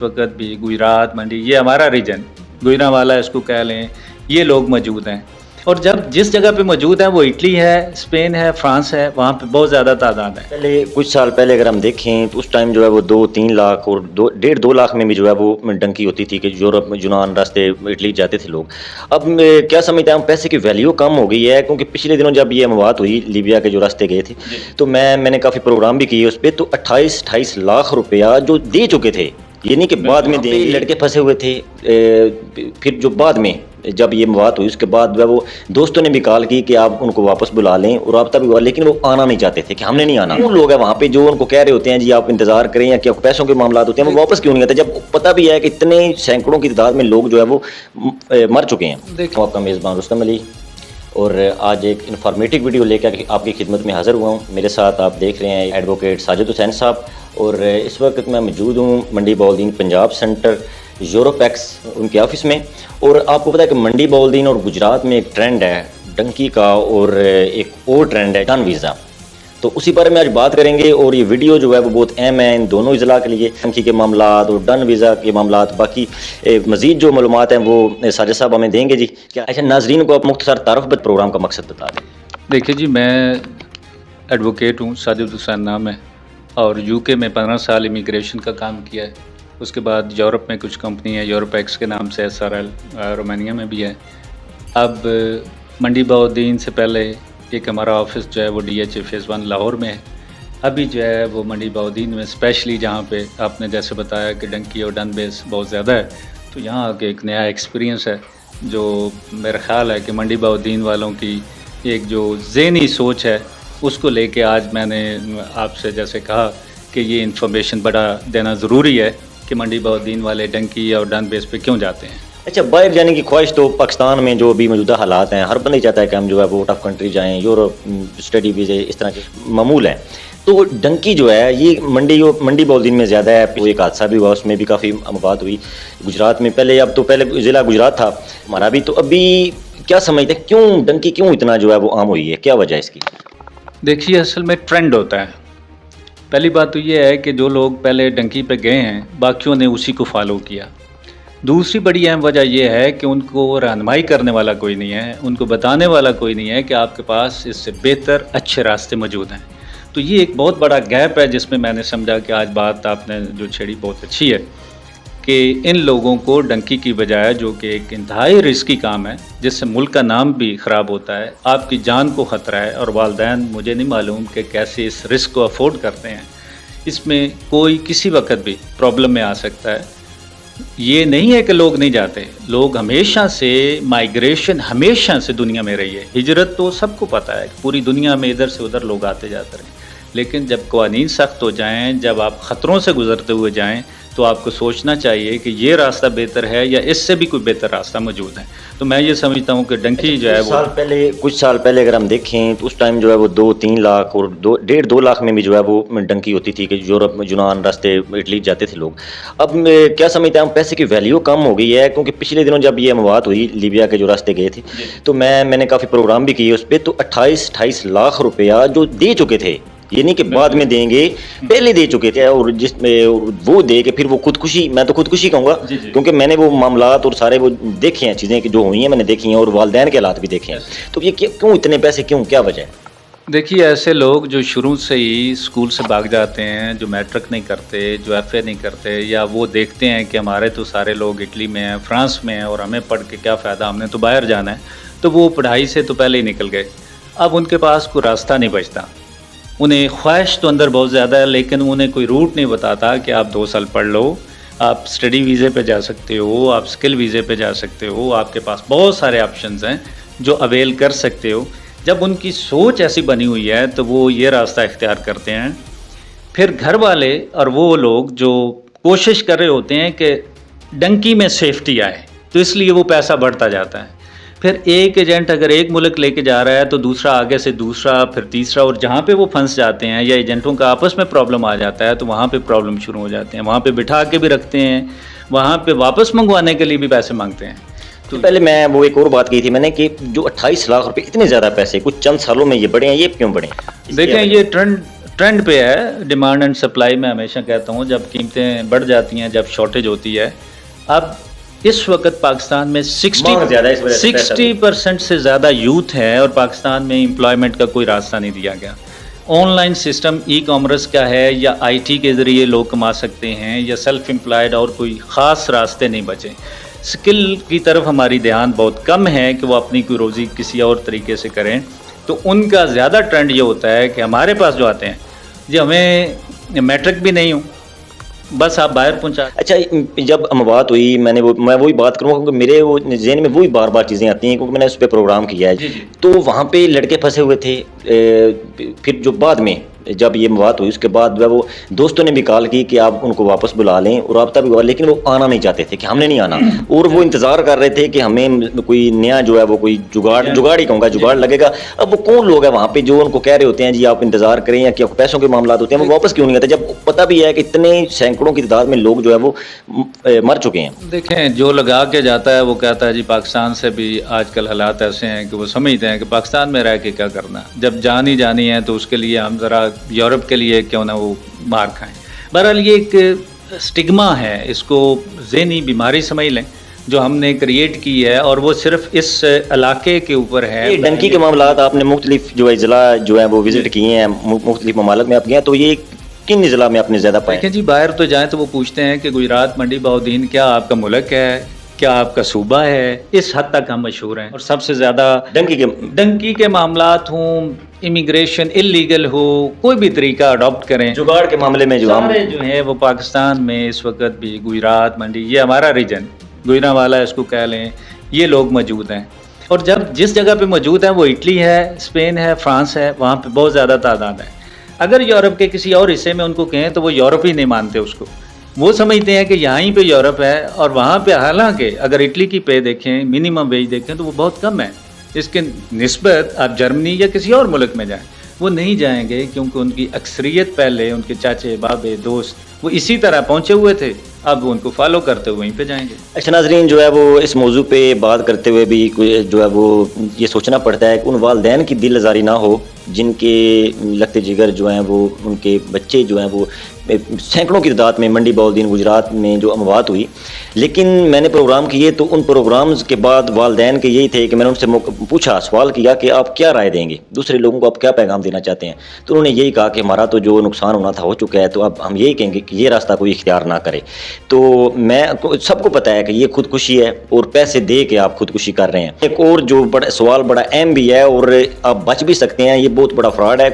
वक़्त भी गुजरात, मंडी ये हमारा रीजन, गुजरांवाला इसको कह लें, ये लोग मौजूद हैं। और जब जिस जगह पे मौजूद हैं वो इटली है, स्पेन है, फ्रांस है, वहाँ पे बहुत ज़्यादा तादाद है। पहले कुछ साल पहले अगर हम देखें तो उस टाइम जो है वो 2-3 लाख और 2 लाख में भी जो है वो डंकी होती थी कि यूरोप में यूनान रास्ते इटली जाते थे लोग। अब क्या समझते हैं, पैसे की वैल्यू कम हो गई है, क्योंकि पिछले दिनों जब ये मवाद हुई लीबिया के जो रास्ते गए थे तो मैंने काफ़ी प्रोग्राम भी किए उस पर, तो 28-28 लाख रुपया जो दे चुके थे, ये नहीं कि बाद में दे, लड़के फंसे हुए थे। फिर जो बाद में जब ये बात हुई उसके बाद जो है वो दोस्तों ने भी कॉल की कि आप उनको वापस बुला लें और रब्ता भी हुआ, लेकिन वो आना नहीं चाहते थे कि हमने नहीं आना। वो लोग हैं वहाँ पे जो उनको कह रहे होते हैं जी आप इंतजार करें, या क्या पैसों के मामला होते हैं, वो वापस क्यों नहीं आते जब पता भी है कि इतने सैकड़ों की तादाद में लोग जो है वो मर चुके हैं। आपका मेज़बान रुस्तम अली, और आज एक इन्फॉर्मेटिव वीडियो लेकर आपकी खिदमत में हाज़िर हुआ हूँ। मेरे साथ आप देख रहे हैं एडवोकेट साजिद हुसैन साहब, और इस वक्त मैं मौजूद हूँ मंडी बाउलदीन पंजाब सेंटर यूरोपैक्स उनके ऑफिस में। और आपको पता है कि मंडी बाउलदीन और गुजरात में एक ट्रेंड है डंकी का, और एक और ट्रेंड है डन वीज़ा, तो उसी बारे में आज बात करेंगे। और ये वीडियो जो है वो बहुत अहम है इन दोनों इजला के लिए, डंकी के मामलात और डन वीज़ा के मामलात। बाकी मज़ीद जो मालूमात हैं वो साजिद साहब हमें देंगे जी। क्या अच्छा नाजरीन को आप मुख्तसर तारुफ प्रोग्राम का मकसद बता दें। देखिए जी, मैं एडवोकेट हूँ, साजिद हुसैन नाम है, और यूके में 15 साल इमिग्रेशन का काम किया है। उसके बाद यूरोप में कुछ कंपनी है, यूरोपैक्स के नाम से, SRL रोमानिया में भी है। अब मंडी बाउलदीन से पहले एक हमारा ऑफिस जो है वो DHA फेज़ 1 लाहौर में है। अभी जो है वो मंडी बाउलदीन में स्पेशली जहाँ पे आपने जैसे बताया कि डंकी और डन बेस बहुत ज़्यादा है, तो यहाँ आके एक नया एक्सपीरियंस है जो मेरा ख़्याल है कि मंडी बाउलदीन वालों की एक जो ज़हनी सोच है उसको लेके आज मैंने आपसे जैसे कहा कि ये इन्फॉर्मेशन बड़ा देना ज़रूरी है कि मंडी बाउलदीन वाले डंकी और डन बेस पे क्यों जाते हैं। अच्छा, बाहर जाने की ख्वाहिश तो पाकिस्तान में जो अभी मौजूदा हालात हैं, हर बंदा ही चाहता है कि हम जो है वो आउट ऑफ कंट्री जाएं, यूरोप स्टडी वीज़े इस तरह के मामूल हैं। तो डंकी जो है ये मंडी बाउलदीन में ज़्यादा है। वो एक हादसा भी हुआ, उसमें भी काफ़ी बात हुई गुजरात में पहले, अब तो पहले ज़िला गुजरात था हमारा भी। तो अभी क्या समझते हैं क्यों डंकी क्यों इतना जो है वो आम हुई है, क्या वजह है इसकी? देखिए, असल में ट्रेंड होता है। पहली बात तो ये है कि जो लोग पहले डंकी पे गए हैं बाकियों ने उसी को फॉलो किया। दूसरी बड़ी अहम वजह यह है कि उनको रहनुमाई करने वाला कोई नहीं है, उनको बताने वाला कोई नहीं है कि आपके पास इससे बेहतर अच्छे रास्ते मौजूद हैं। तो ये एक बहुत बड़ा गैप है जिसमें मैंने समझा कि आज बात आपने जो छेड़ी बहुत अच्छी है कि इन लोगों को डंकी की बजाय, जो कि एक इंतहाई रिस्की काम है जिससे मुल्क का नाम भी ख़राब होता है, आपकी जान को ख़तरा है, और वालिदैन मुझे नहीं मालूम कि कैसे इस रिस्क को अफोर्ड करते हैं। इसमें कोई किसी वक्त भी प्रॉब्लम में आ सकता है। ये नहीं है कि लोग नहीं जाते, लोग हमेशा से, माइग्रेशन हमेशा से दुनिया में रही है। हिजरत तो सबको पता है, पूरी दुनिया में इधर से उधर लोग आते जाते रहे, लेकिन जब क़वानीन सख्त हो जाएं, जब आप ख़तरों से गुजरते हुए जाएं, तो आपको सोचना चाहिए कि ये रास्ता बेहतर है या इससे भी कोई बेहतर रास्ता मौजूद है। तो मैं ये समझता हूँ कि डंकी जो है वो कुछ साल पहले अगर हम देखें तो उस टाइम जो है वो 2-3 लाख और 2 लाख में भी जो है वो डंकी होती थी कि यूरोप में यूनान रास्ते इटली जाते थे लोग। अब क्या समझते हैं, पैसे की वैल्यू कम हो गई है, क्योंकि पिछले दिनों जब ये मवाद हुई लीबिया के जो रास्ते गए थे तो मैंने काफ़ी प्रोग्राम भी किए उस पर, तो 28-28 लाख रुपया जो दे चुके थे, ये नहीं कि बाद में देंगे, पहले दे चुके थे। और जिसमें वो दे के फिर वो खुदकुशी, मैं तो खुदकुशी कहूँगा, क्योंकि मैंने वो मामलात और सारे वो देखे हैं, चीज़ें कि जो हुई हैं मैंने देखी हैं, और वालिदैन के हालात भी देखे हैं। तो ये क्यों इतने पैसे, क्यों, क्या वजह है? देखिए, ऐसे लोग जो शुरू से ही स्कूल से भाग जाते हैं, जो मैट्रिक नहीं करते, जो FA नहीं करते, या वो देखते हैं कि हमारे तो सारे लोग इटली में हैं, फ्रांस में हैं, और हमें पढ़ के क्या फ़ायदा, हमने तो बाहर जाना है, तो वो पढ़ाई से तो पहले ही निकल गए। अब उनके पास कोई रास्ता नहीं बचता। उन्हें ख्वाहिश तो अंदर बहुत ज़्यादा है, लेकिन उन्हें कोई रूट नहीं बताता कि आप 2 साल पढ़ लो, आप स्टडी वीज़े पे जा सकते हो, आप स्किल वीज़े पे जा सकते हो, आपके पास बहुत सारे ऑप्शंस हैं जो अवेल कर सकते हो। जब उनकी सोच ऐसी बनी हुई है तो वो ये रास्ता इख्तियार करते हैं। फिर घर वाले और वो लोग जो कोशिश कर रहे होते हैं कि डंकी में सेफ्टी आए, तो इसलिए वो पैसा बढ़ता जाता है। फिर एक एजेंट अगर एक मुल्क लेके जा रहा है तो दूसरा आगे से दूसरा, फिर तीसरा, और जहाँ पे वो फंस जाते हैं या एजेंटों का आपस में प्रॉब्लम आ जाता है तो वहाँ पे प्रॉब्लम शुरू हो जाते हैं। वहाँ पे बिठा के भी रखते हैं, वहाँ पे वापस मंगवाने के लिए भी पैसे मांगते हैं। तो पहले मैं वो एक और बात की थी मैंने कि जो 28 लाख रुपए, इतने ज़्यादा पैसे कुछ चंद सालों में ये बढ़े हैं, ये क्यों बढ़े? देखें, ये ٹرینڈ پہ ہے. ڈیمانڈ اینڈ سپلائی میں ہمیشہ کہتا ہوں جب قیمتیں بڑھ جاتی ہیں, جب شارٹیج ہوتی ہے. اب اس وقت پاکستان میں مانگ زیادہ ہے, اس وجہ سے پیسہ بھی. 60% سے زیادہ یوتھ ہے اور پاکستان میں امپلائمنٹ کا کوئی راستہ نہیں دیا گیا. On line system e commerce کا ہے یا آئی ٹی کے ذریعے لوگ کما سکتے ہیں یا سیلف امپلائڈ, اور کوئی خاص راستے نہیں بچے. اسکل کی طرف ہماری دھیان بہت کم ہے کہ وہ اپنی کوئی روزی کسی اور طریقے سے کریں. تو ان کا زیادہ ٹرینڈ یہ ہوتا ہے کہ ہمارے پاس جو آتے ہیں جی ہمیں میٹرک بھی نہیں ہوں, بس آپ باہر پہنچا. اچھا, جب ہم بات ہوئی میں وہی بات کروں کیونکہ میرے وہ ذہن میں وہی بار بار چیزیں آتی ہیں کیونکہ میں نے اس پہ پروگرام کیا ہے. تو وہاں پہ لڑکے پھنسے ہوئے تھے. پھر جو بعد میں جب یہ بات ہوئی اس کے بعد جو ہے وہ دوستوں نے بھی کال کی کہ آپ ان کو واپس بلا لیں اور رابطہ بھی ہوا, لیکن وہ آنا نہیں چاہتے تھے کہ ہم نے نہیں آنا, اور وہ انتظار کر رہے تھے کہ ہمیں کوئی نیا جو ہے وہ کوئی جگاڑ ہی کہوں گا, جگاڑ لگے گا. اب وہ کون لوگ ہیں وہاں پہ جو ان کو کہہ رہے ہوتے ہیں جی آپ انتظار کریں, یا کہ پیسوں کے معاملات ہوتے ہیں, وہ واپس کیوں نہیں آتے جب پتہ بھی ہے کہ اتنے سینکڑوں کی تعداد میں لوگ جو ہے وہ مر چکے ہیں. دیکھیں جو لگا کے جاتا ہے وہ کہتا ہے جی پاکستان سے بھی آج کل حالات ایسے ہیں کہ وہ سمجھتے ہیں کہ پاکستان میں رہ کے کیا کرنا, جب جان ہی جانی ہے تو اس کے لیے ہم ذرا یورپ کے لیے کیوں نہ وہ مار کھائیں. بہرحال یہ ایک سٹگما ہے, اس کو ذہنی بیماری سمجھ لیں جو ہم نے کریٹ کی ہے, اور وہ صرف اس علاقے کے اوپر ہے. یہ ڈنکی کے معاملات آپ نے مختلف جو اضلاع جو ہیں وہ وزٹ کیے ہیں, مختلف ممالک میں آپ گئے ہیں, تو یہ کن اضلاع میں آپ نے زیادہ پائے؟ دیکھیں جی باہر تو جائیں تو وہ پوچھتے ہیں کہ گجرات منڈی بہودین کیا آپ کا ملک ہے, کیا آپ کا صوبہ ہے. اس حد تک ہم مشہور ہیں. اور سب سے زیادہ ڈنکی کے معاملات ہوں, امیگریشن اللیگل ہو, کوئی بھی طریقہ اڈاپٹ کریں, جگاڑ کے معاملے میں جو ہیں وہ پاکستان میں اس وقت بھی گجرات منڈی, یہ ہمارا ریجن گوجرانوالا اس کو کہہ لیں, یہ لوگ موجود ہیں. اور جب جس جگہ پہ موجود ہیں وہ اٹلی ہے, اسپین ہے, فرانس ہے, وہاں پہ بہت زیادہ تعداد ہے. اگر یورپ کے کسی اور حصے میں ان کو کہیں تو وہ یورپ ہی نہیں مانتے اس کو, وہ سمجھتے ہیں کہ یہاں ہی پہ یورپ ہے, اور وہاں پہ حالانکہ اگر اٹلی کی پے دیکھیں, منیمم ویج دیکھیں تو وہ بہت کم ہے. اس کے نسبت آپ جرمنی یا کسی اور ملک میں جائیں وہ نہیں جائیں گے, کیونکہ ان کی اکثریت پہلے ان کے چاچے بابے دوست وہ اسی طرح پہنچے ہوئے تھے, اب ان کو فالو کرتے ہوئے وہیں پہ جائیں گے. اچھا ناظرین, جو ہے وہ اس موضوع پہ بات کرتے ہوئے بھی جو ہے وہ یہ سوچنا پڑتا ہے کہ ان والدین کی دل آزاری نہ ہو جن کے لگتے جگر جو ہیں وہ ان کے بچے جو ہیں وہ سینکڑوں کی تعداد میں منڈی بہودین گجرات میں جو اموات ہوئی. لیکن میں نے پروگرام کیے تو ان پروگرامز کے بعد والدین کے یہی تھے کہ میں نے ان سے پوچھا, سوال کیا کہ آپ کیا رائے دیں گے, دوسرے لوگوں کو آپ کیا پیغام دینا چاہتے ہیں. تو انہوں نے یہی کہا کہ ہمارا تو جو نقصان ہونا تھا ہو چکا ہے, تو اب ہم یہی کہیں گے کہ یہ راستہ کوئی اختیار نہ کرے. تو میں سب کو پتہ ہے کہ یہ خودکشی ہے اور پیسے دے کے آپ خودکشی کر رہے ہیں. ایک اور جو سوال بڑا اہم بھی ہے اور آپ بچ بھی سکتے ہیں, یہ بہت بڑا فراڈ ہے.